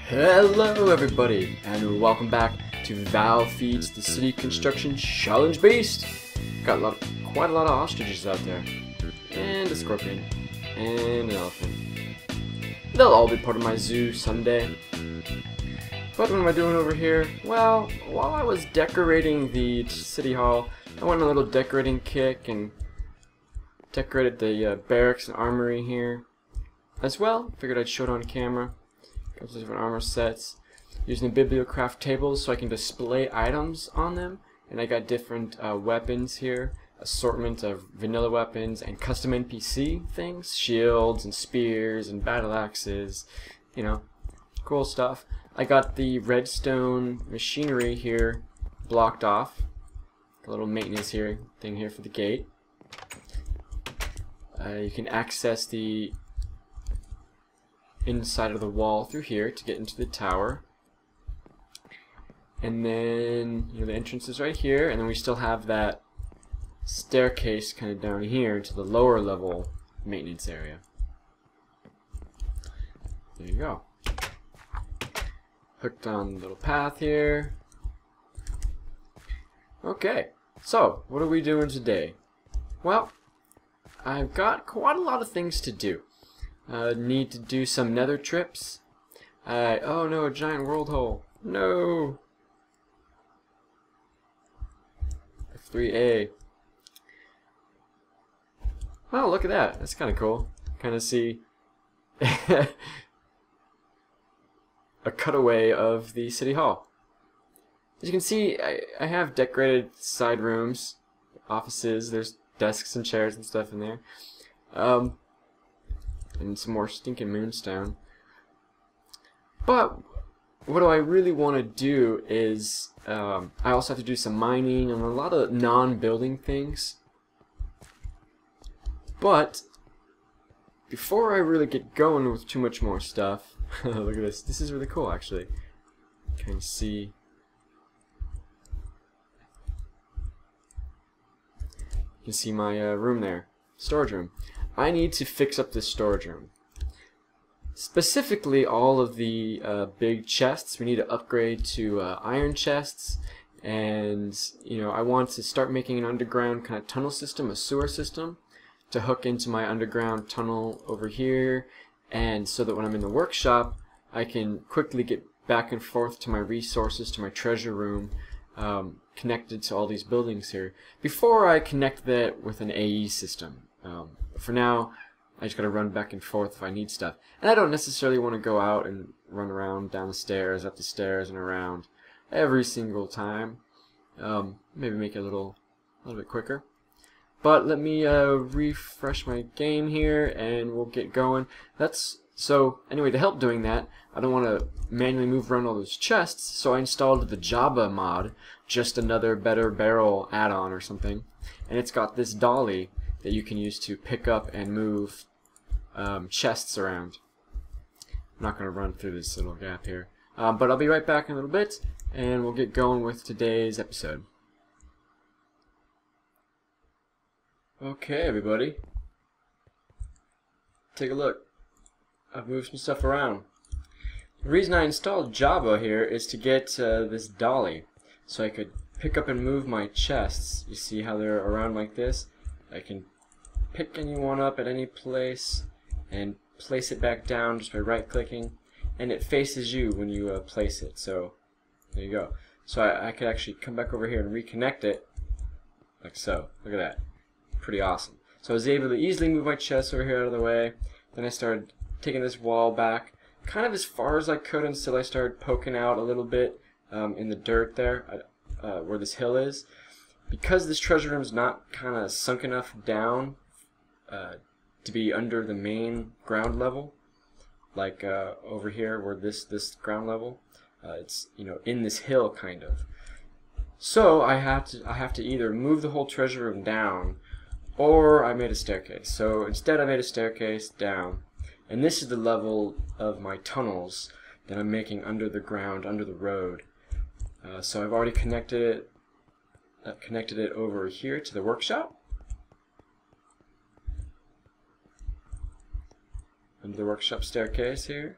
Hello everybody, and welcome back to Val Feeds the City Construction Challenge Beast. Got quite a lot of ostriches out there, and a scorpion, and an elephant. They'll all be part of my zoo someday. But what am I doing over here? Well, while I was decorating the city hall, I went on a little decorating kick and decorated the barracks and armory here as well. Figured I'd show it on camera. Got some different armor sets. Using the Buildcraft tables so I can display items on them. And I got different weapons here. Assortment of vanilla weapons and custom NPC things. Shields and spears and battle axes. You know, cool stuff. I got the redstone machinery here blocked off. A little maintenance thing here for the gate. You can access the inside of the wall through here to get into the tower. And then, you know, the entrance is right here, and then we still have that staircase kind of down here to the lower level maintenance area. There you go. Hooked on the little path here. Okay, so what are we doing today? Well, I've got quite a lot of things to do. Need to do some nether trips. Oh no, a giant world hole. No! F3A. Wow, look at that. That's kind of cool. Kind of see a cutaway of the city hall. As you can see, I have decorated side rooms, offices. There's desks and chairs and stuff in there. And some more stinking moonstone. But what I really want to do is I also have to do some mining and a lot of non-building things. But before I really get going with too much more stuff, look at this. This is really cool, actually. You can see. You can see my room there, storage room. I need to fix up this storage room. Specifically, all of the big chests. We need to upgrade to iron chests, and you know, I want to start making an underground kind of tunnel system, a sewer system, to hook into my underground tunnel over here, and so that when I'm in the workshop, I can quickly get back and forth to my resources, to my treasure room, connected to all these buildings here, before I connect that with an AE system. For now, I just gotta run back and forth if I need stuff. And I don't necessarily want to go out and run around down the stairs, up the stairs, and around every single time. Maybe make it a little bit quicker. But let me refresh my game here, and we'll get going. So anyway, to help doing that, I don't want to manually move around all those chests, so I installed the Java mod, just another better barrel add-on or something. And it's got this dolly that you can use to pick up and move chests around. I'm not going to run through this little gap here. But I'll be right back in a little bit, and we'll get going with today's episode. Okay, everybody. Take a look. I've moved some stuff around. The reason I installed Java here is to get this dolly, so I could pick up and move my chests. You see how they're around like this? I can pick any one up at any place and place it back down just by right-clicking, and it faces you when you place it. So there you go. So I could actually come back over here and reconnect it like so. Look at that. Pretty awesome. So I was able to easily move my chest over here out of the way. Then I started taking this wall back kind of as far as I could until I started poking out a little bit in the dirt there where this hill is. Because this treasure room is not kind of sunk enough down to be under the main ground level, like over here where this ground level, it's, you know, in this hill kind of. So I have to either move the whole treasure room down, or I made a staircase. So instead I made a staircase down, and this is the level of my tunnels that I'm making under the ground, under the road. So I've already connected it over here to the workshop. Under the workshop staircase here.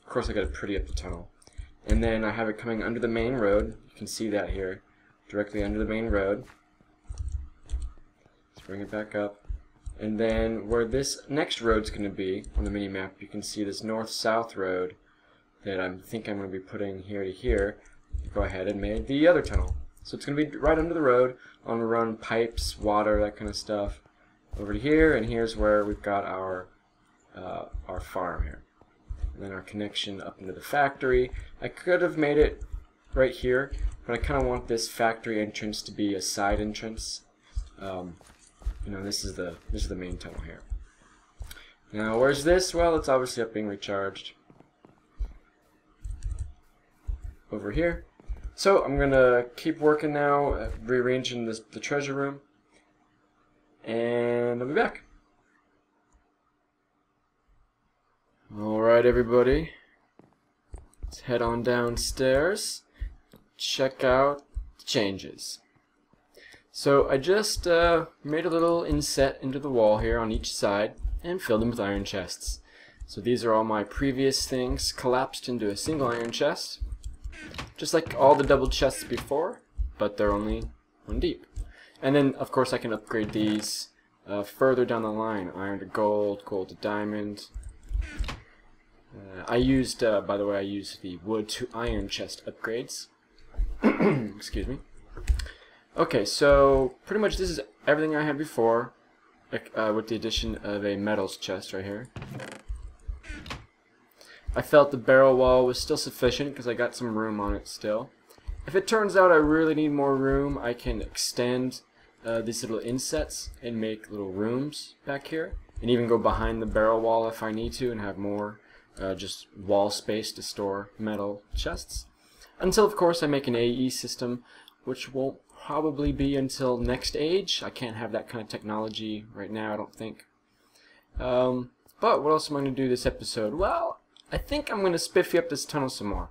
Of course I got to pretty up the tunnel. And then I have it coming under the main road. You can see that here. Directly under the main road. Let's bring it back up. And then where this next road's going to be on the mini-map, you can see this north-south road that I think I'm going to be putting here to here. Go ahead and make the other tunnel. So it's going to be right under the road. I'm going to run pipes, water, that kind of stuff over to here, and here's where we've got our farm here. And then our connection up into the factory. I could have made it right here, but I kind of want this factory entrance to be a side entrance. You know, this is the main tunnel here. Now, where's this? Well, it's obviously up being recharged over here. So I'm gonna keep working now, rearranging the treasure room, and I'll be back. Alright everybody, let's head on downstairs, check out the changes. So I just made a little inset into the wall here on each side and filled them with iron chests. So these are all my previous things collapsed into a single iron chest, just like all the double chests before, but they're only 1 deep. And then of course I can upgrade these further down the line, iron to gold, gold to diamond. I used, by the way, I used the wood to iron chest upgrades. Excuse me. Okay, so pretty much this is everything I had before, with the addition of a metals chest right here. I felt the barrel wall was still sufficient because I got some room on it still. If it turns out I really need more room, I can extend these little insets and make little rooms back here, and even go behind the barrel wall if I need to and have more just wall space to store metal chests. Until of course I make an AE system, which won't probably be until next age. I can't have that kind of technology right now, I don't think. But what else am I going to do this episode? Well, I think I'm going to spiffy up this tunnel some more.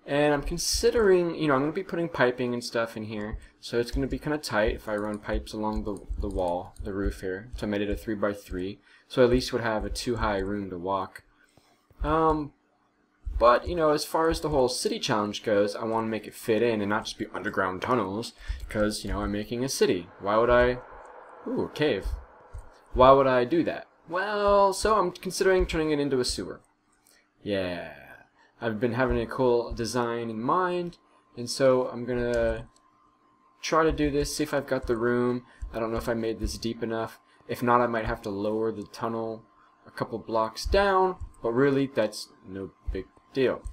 And I'm considering, you know, I'm going to be putting piping and stuff in here, so it's going to be kind of tight if I run pipes along the wall, the roof here. So I made it a 3x3, so at least would have a 2-high room to walk. But, you know, as far as the whole city challenge goes, I want to make it fit in and not just be underground tunnels, because, you know, I'm making a city. Why would I... Ooh, a cave. Why would I do that? Well, so I'm considering turning it into a sewer. Yeah. I've been having a cool design in mind, and so I'm gonna try to do this, see if I've got the room. I don't know if I made this deep enough. If not, I might have to lower the tunnel a couple blocks down, but really that's no big deal.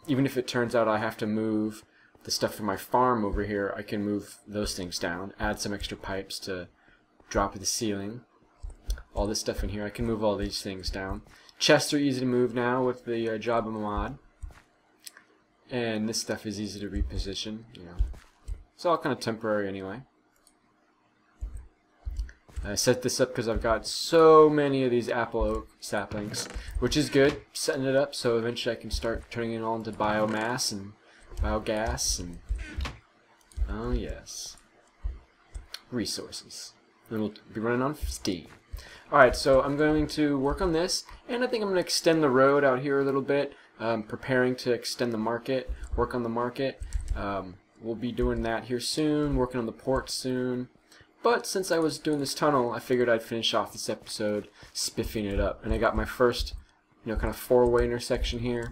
Even if it turns out I have to move the stuff from my farm over here, I can move those things down, add some extra pipes to drop the ceiling. All this stuff in here, I can move all these things down. Chests are easy to move now with the Java mod, and this stuff is easy to reposition. You know, it's all kind of temporary anyway. I set this up because I've got so many of these apple oak saplings, which is good. Setting it up so eventually I can start turning it all into biomass and biogas and oh yes, resources. And we'll be running on steam. Alright, so I'm going to work on this, and I think I'm going to extend the road out here a little bit, preparing to extend the market, work on the market. We'll be doing that here soon, working on the port soon. But since I was doing this tunnel, I figured I'd finish off this episode spiffing it up. And I got my first, you know, kind of 4-way intersection here,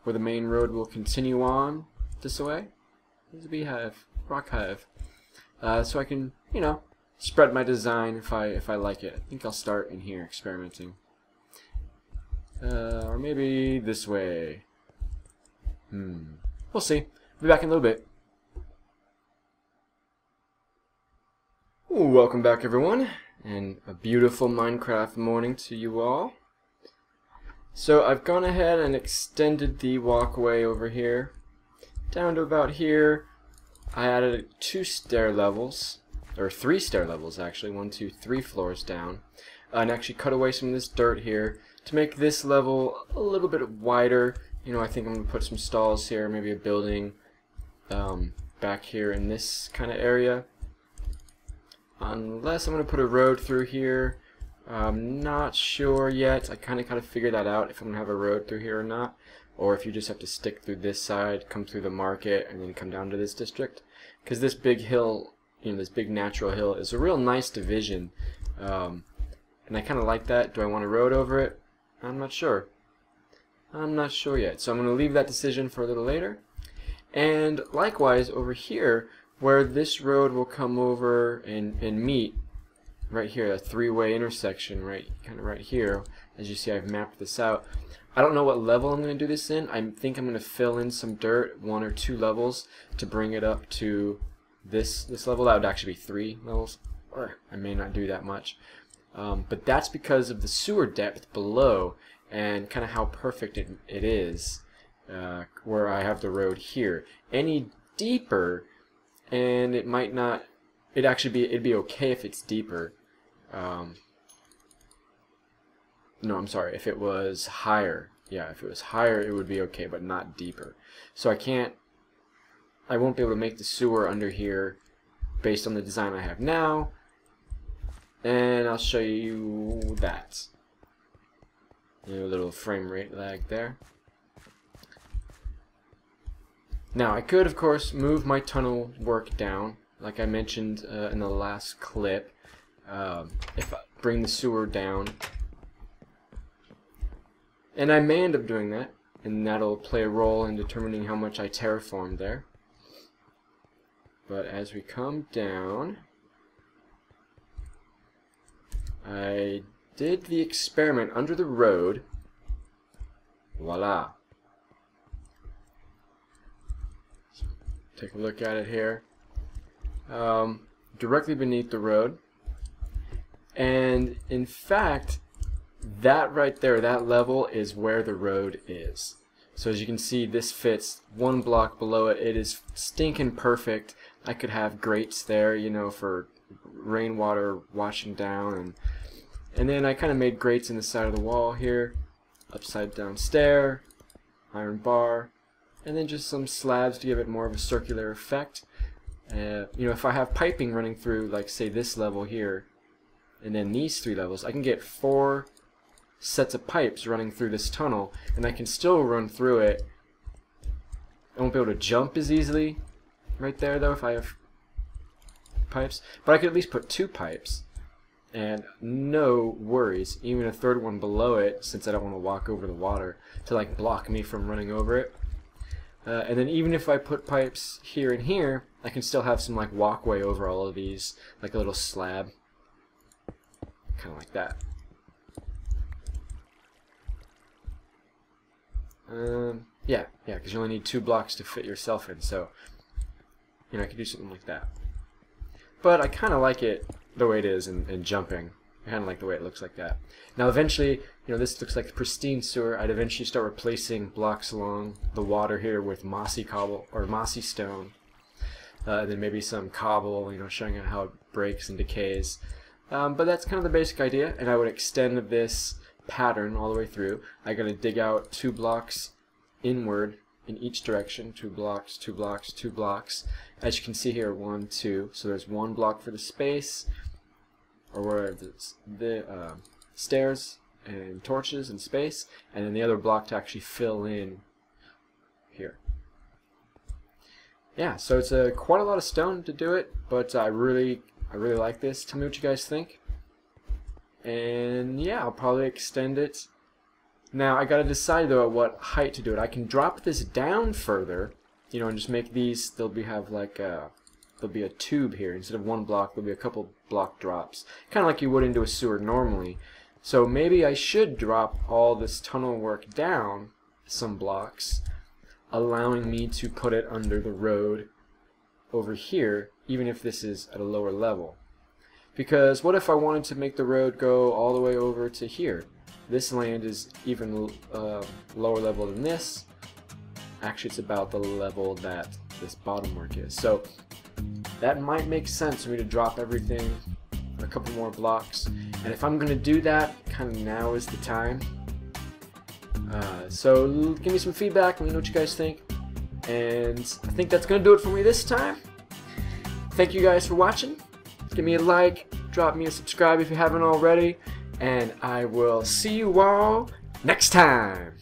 where the main road will continue on this way. There's a beehive, rock hive. So I can, you know, spread my design if I like it. I think I'll start in here experimenting. Or maybe this way. We'll see. Be back in a little bit. Welcome back everyone, and a beautiful Minecraft morning to you all. So I've gone ahead and extended the walkway over here down to about here. I added 2 stair levels, or 3 stair levels actually, 1, 2, 3 floors down, and actually cut away some of this dirt here to make this level a little bit wider. You know, I think I'm going to put some stalls here, maybe a building back here in this kind of area. Unless I'm going to put a road through here, I'm not sure yet. I kind of gotta figure that out, if I'm gonna have a road through here or not, or if you just have to stick through this side, come through the market, and then come down to this district. Because this big hill, you know, this big natural hill is a real nice division, and I kind of like that. Do I want a road over it? I'm not sure. I'm not sure yet. So I'm gonna leave that decision for a little later. And likewise over here, where this road will come over and meet right here, a three-way intersection kind of right here. As you see, I've mapped this out. I don't know what level I'm going to do this in. I think I'm going to fill in some dirt, 1 or 2 levels, to bring it up to this level. That would actually be 3 levels, or I may not do that much. But that's because of the sewer depth below and kind of how perfect it is, where I have the road here. Any deeper, and it might not. It'd be okay if it's deeper. No, I'm sorry. If it was higher, yeah, if it was higher, it would be okay, but not deeper. So I won't be able to make the sewer under here based on the design I have now. And I'll show you that. A little frame rate lag there. Now, I could, of course, move my tunnel work down, like I mentioned in the last clip. If I bring the sewer down, and I may end up doing that, and that'll play a role in determining how much I terraformed there. But as we come down, I did the experiment under the road. Voila. So, take a look at it here. Directly beneath the road. And in fact, that right there, that level is where the road is. So as you can see, this fits 1 block below it. It is stinking perfect. I could have grates there, you know, for rainwater washing down, and then I kind of made grates in the side of the wall here, upside down stair, iron bar, and then just some slabs to give it more of a circular effect. You know, if I have piping running through, like say this level here, and then these 3 levels, I can get 4 sets of pipes running through this tunnel, and I can still run through it. I won't be able to jump as easily right there though if I have pipes, but I could at least put 2 pipes and no worries, even a 3rd one below it, since I don't want to walk over the water to like block me from running over it. And then even if I put pipes here and here, I can still have some like walkway over all of these, like a little slab, kind of like that. Yeah, because you only need 2 blocks to fit yourself in, so you know, I could do something like that. But I kind of like it the way it is and jumping. I kind of like the way it looks like that. Now eventually, you know, this looks like a pristine sewer. I'd eventually start replacing blocks along the water here with mossy cobble or mossy stone. Then maybe some cobble, you know, showing how it breaks and decays. But that's kind of the basic idea, and I would extend this pattern all the way through. I gotta dig out 2 blocks inward in each direction, 2 blocks, 2 blocks, 2 blocks. As you can see here, 1, 2. So there's 1 block for the space, or where the stairs and torches and space, and then the other block to actually fill in here. Yeah, so it's quite a lot of stone to do it, but I really like this. Tell me what you guys think. And yeah, I'll probably extend it. Now I gotta decide though at what height to do it. I can drop this down further, you know, and just make these. There'll be a tube here instead of 1 block. There'll be a couple block drops, kind of like you would into a sewer normally. So maybe I should drop all this tunnel work down some blocks, allowing me to put it under the road over here, even if this is at a lower level. Because what if I wanted to make the road go all the way over to here? This land is even lower level than this. Actually, it's about the level that this bottom work is. So that might make sense for me to drop everything a couple more blocks. And if I'm going to do that, kind of now is the time. So give me some feedback. Let me know what you guys think. And I think that's going to do it for me this time. Thank you guys for watching. Give me a like, drop me a subscribe if you haven't already, and I will see you all next time.